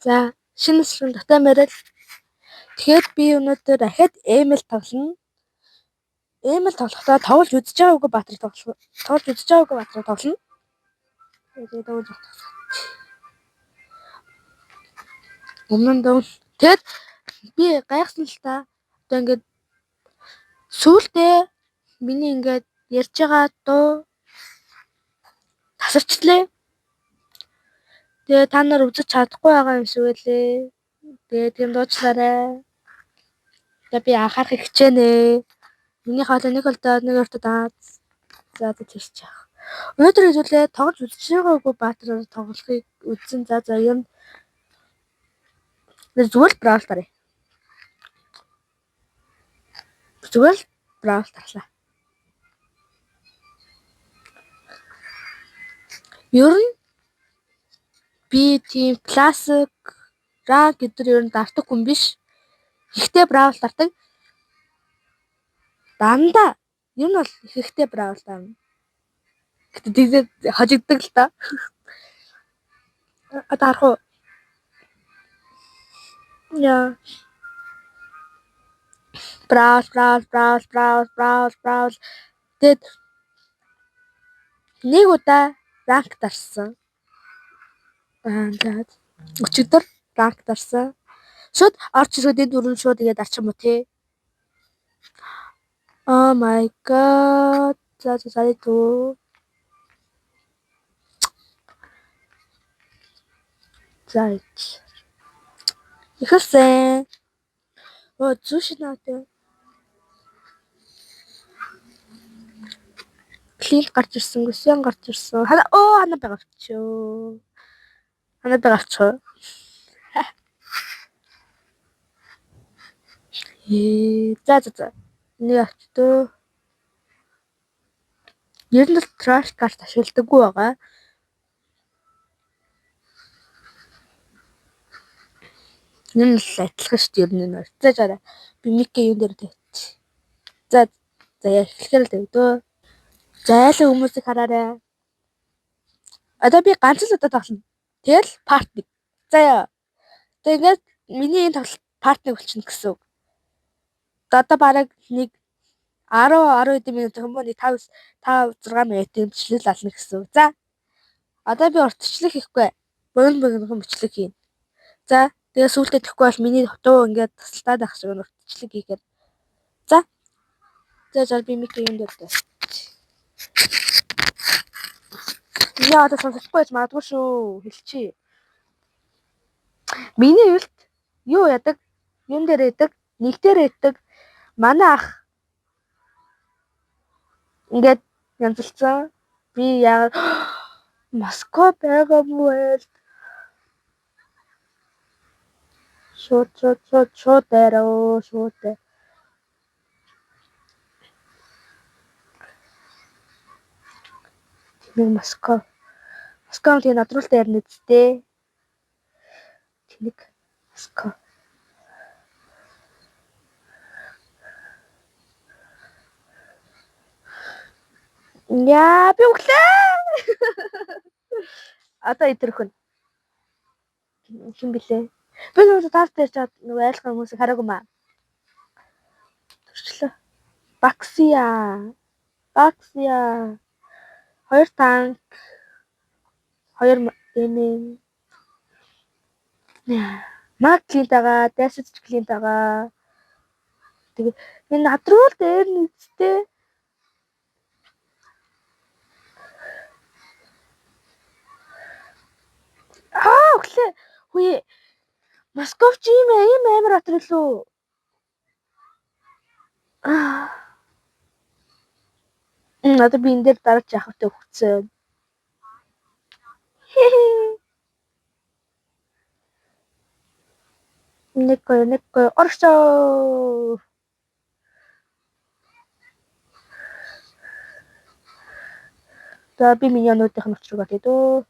За, шинэ нэслэн дотой морил. Тэгэхээр би өнөөдөр дахиад эмэл тоглоно. Эмэл тоглохдоо тоглож үзэж байгаагүй Баатрыг тоглоно. Тэгээд өө өмнө тэгэд би гайхсан л та. Одоо ингээд сүүлдээ миний ингээд ярьж байгаа дуу тасарчлаа. Тэгээ та нар үзэж чадахгүй байгаа юм шиг байлээ. Тэгээ тийм дуучлаарай. Тэгээ би анхаарах хичээнэ. Миний хоолой нэг болдоо нэг өртөд за тийч яах. Өнөөдөр хэлээ тоглож үзэж байгаагүй Баатраар тоглохыг үзсэн. За юм. Зүгээр л браул тарай. Зүгээр л браул тарлаа. Ер нь би тийм классик ранг гэдэр ер нь дартаг хүн биш. Ихтэй браул дартаг. Дандаа ер нь бол ихтэй браул дарна. Гэтэ тэгээд хожигддаг л та. Одоо харах уу? Яа. Браул. Тэгэд нэг удаа ранг дарсан. За. Өчигдөр ранг дарсан. Шууд орч ирээд энэ дөрөв шууд тэгээд арчих юм уу те? Oh my god. За туу. За. Ихсэн. Зүүшнаатай. Клинт гарч ирсэн, гүсэн гарч ирсэн. Хана байгаачихё. За. Нэг авчдөө. Ер нь trash карт ашигладаггүй байгаа. Энэ л адилхан шүү дээ ер нь. За жаарай. Би микээ юун дээр тавьчих. За эхлэхээр л тавьдөө. Зайлан хүмүүсийг хараарай. Одоо би ганц л удаа тоглоно. Тэгэл part 1. Заяа. Тэгээд миний энэ тоглолт part 1 болчихно гэсэн үг. Одоо бараг нэг 10 минут юм уу 5 6 минутын бичлэл ална гэсэн үг. За. Одоо би уртчлах хийхгүй. Богино бичлэг хийн. За. Тэгээ сүүлдээ тэхгүй бол миний дуу ингээд тасалтаад байх шиг уртчлаг хийгээд. За. За би микээ юм дээр таа. Яа одоо сонсохгүй ч магадгүй шүү. Хэлчихье. Миний үлд юу ядаг? Юун дээр ядаг? Нэг дээр ядаг. Манай ах ингээд янзлцсан. Би яагаад Москва байгаа мó байл. Шууд дээрөө шууд. Тийм Москва тийм надруултай ярина үсттэй. Тэнэг Москва. Яа би өглөө. Одоо идэрхэн. Хин блэ? Би нөгөө таартай чад нөгөө айлхан хүмүүсийг хараагүй маа. Төрчлөө. Баксия. 2 танк. 2 эмэн. Маклинт байгаа, дэшч клинт байгаа. Тэгээ энэ надруул дээр нэгтэй. Өглөө. Хүй. Московч ийм амар батар лөө. Одоо би энэ дээр дарж явах хэрэгтэй хөвцөн. Нэг оршоо. За би миньонуудын учрыг олъё.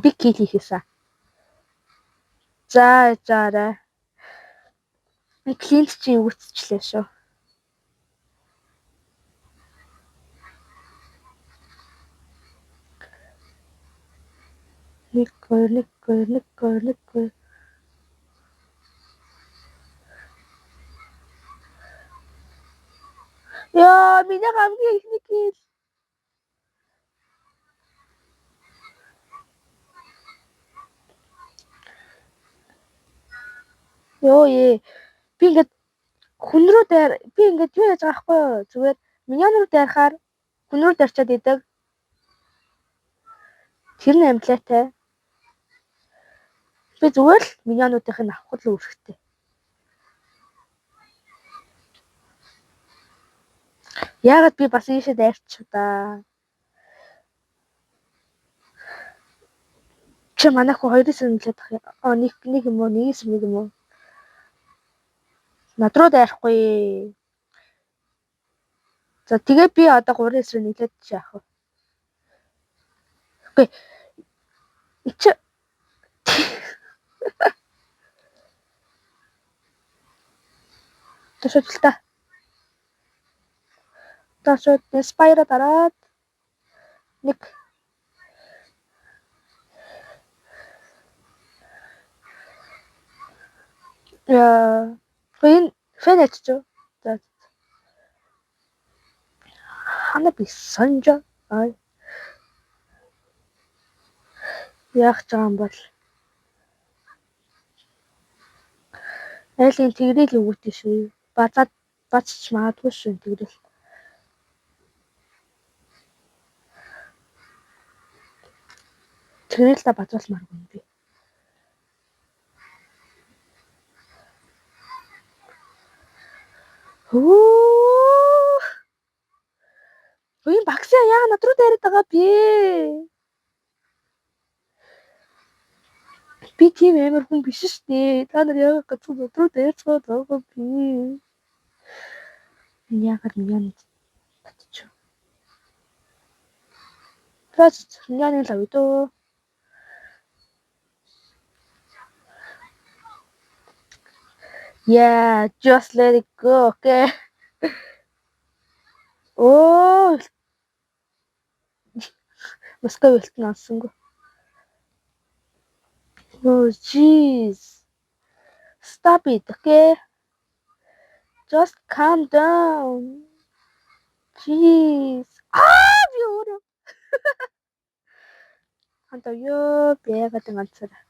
Би кил хийсэн. За жаарай. Клиент чи үүсчлээ шүү. Нэг хоёр. Яа, миний хамгийн ихний кил. Ёо ээ. Би ингээд хүн рүү би ингээд юу яаж байгаа хгүй юу? Зүгээр миньон руу дайрахаар хүн рүү дарчаад идэг. Тэр нь амлаатай. Би зүгээр л миньонуудынх нь авах л үүрэгтэй. Яагаад би бас ийшээ дайрчих да. Чи манайх хоёрын сэрэмжлээд ах юм. Нэг юм уу? Нэг юм уу? Над руу дайрахгүй. За тэгээ би одоо 3 эсрэг нийлээд яах вэ? Үгүй. Чи ташаалтаа. Ташаалт спайра дараад нэг энэ фэн ачиж. За. Хана би сонжо. Ай. Яах ч юм бол. Айлын тэгрэл өгөөтэй шүү. Бацч магадгүй шүү тэгрэл. Тэгрэл та бацуулмааргүй юм би. Ой багсаа яа над руу дайраад байгаа би. Би тийм амар хүн биш шүү дээ. Та нар яагаад гацгүй над руу дайрцгаад байгаа би. Яагаад миньон татчих. Тэс миньон л авъя. Yeah, just let it go, okay? Oh, Москва үлтэн авсангүй. Oh, jeez. Stop it, okay? Just calm down. Jeez. Би өөрөө. Хантаа ёо би яагаад ганцаараа.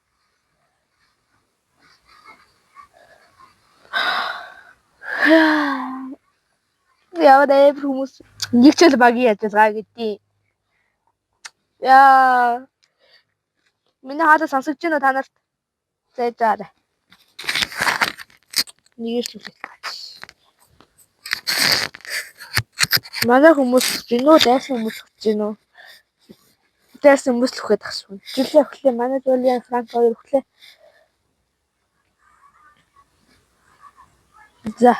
Яагаад хүмүүс нэг ч л багийн ажиллагаа гэдээ. Яа. Миний хаалт сонсогч байна уу та нарт? Зайжаарай. Нийслүүлэх. Манай хүмүүс гинөө дайсан хүмүүс гинөө. Дайсан хүмүүс л хөөхөд тахшгүй. Жилээ өглөө манай Жулиан Франк хоёр өглөө. За.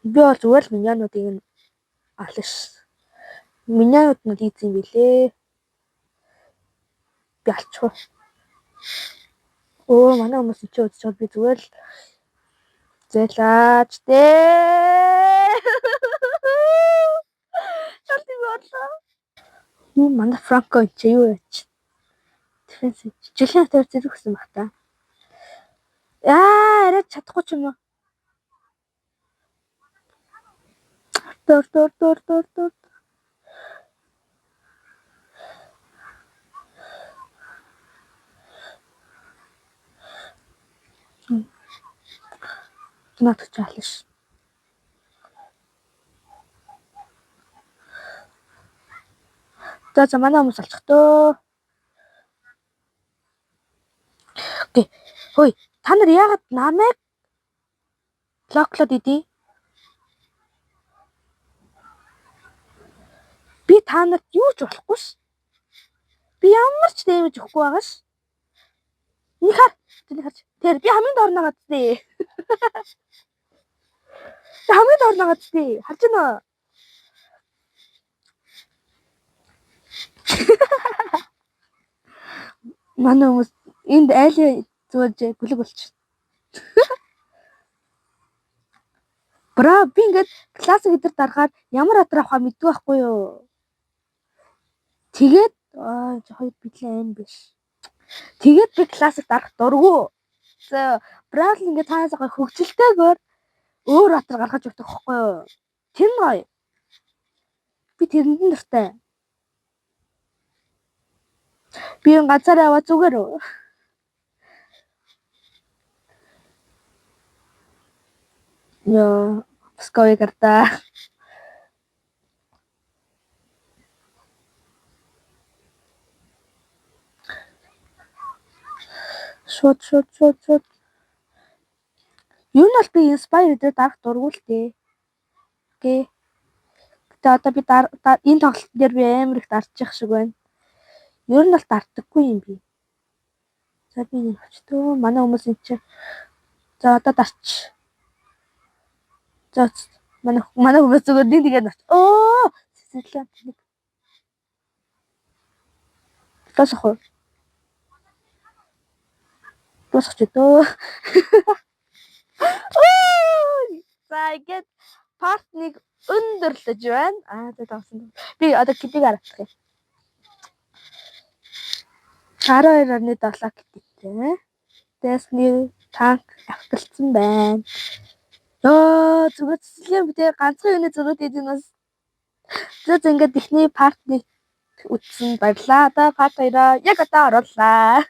Би бол зүгээр л миньонуудыг нь алж. Миньонууд нь ийц юм билээ. Би алчихв. Оо манай хүмүүс чи үзчихвэл би зүгээр л зэлаач дээ. Шалт юм болоо. Манай Франко чи юу яач? Дефенс жилийн тэр зэрэг гэсэн баг та. Арай чадахгүй ч юм уу? Дор. Надад чаалш. За манай хүмүүс алчих төө. Окей. Хөөе, та нар яагаад намайг блоклоод идэ? Би та нарт юу ч болохгүй ш. Би ямар ч дэмэж өгөхгүй байгаа ш. Нэг харж. Тэр би хамгийн доор нагаад дээ. Хамгийн доор нагаад дээ. Харж байна уу? Манай хүмүүс энд айлын зүгээр бүлэг болчих. Бра би ингээд класс гэдэр дарахаар ямар атрах хаа мэдгүй байхгүй юу? Тэгээд хоёр бидлээ аим биш. Тэгээд би классик дарах дурггүй. За Браул ингээд цаанаасаа хөгжилтэйгээр өөр батар гаргаж өгдөг хөхгүй юу? Тэр нь гоё. Би тэрэнд нь дуртай. Би энэ ганцаараа яваа зүгээр үү? Яа, ской карта. Шууд. Юу нь бол би inspire дээр дарах дурггүй л дээ. Окей. Гэтэ одоо би энэ тоглолт дээр би амар их дарчих шиг байна. Ер нь бол дардаггүй юм би. За би нэг өчтөө манай хүмүүс энэ чи. За одоо дарч. За манай хүмүүс зүгээр нэг тэгээд дарч. Оо! Сэтлэн нэг. Тосох. Тосох ч дөө. За ингээд part 1 өндөрлөж байна. За тавсан. Би одоо китиг харах юм. 12.7 киттэй. Дэсний танк авталсан байна. Ёо зүгээр цэцлэн би тэгээ ганцхан юуны зөрүүд идэх нь бас. За ингээд ихний part 1 үзсэн баярлаа. Одоо part 2-аа яг одоо оруулаа.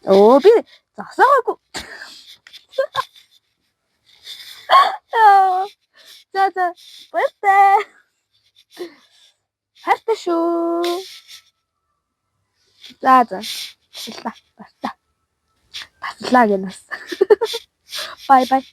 Оо би засаагүй. За баяртай. Хайртай шүү. За. Баярлалаа. Таслаа гэнэс. Bye.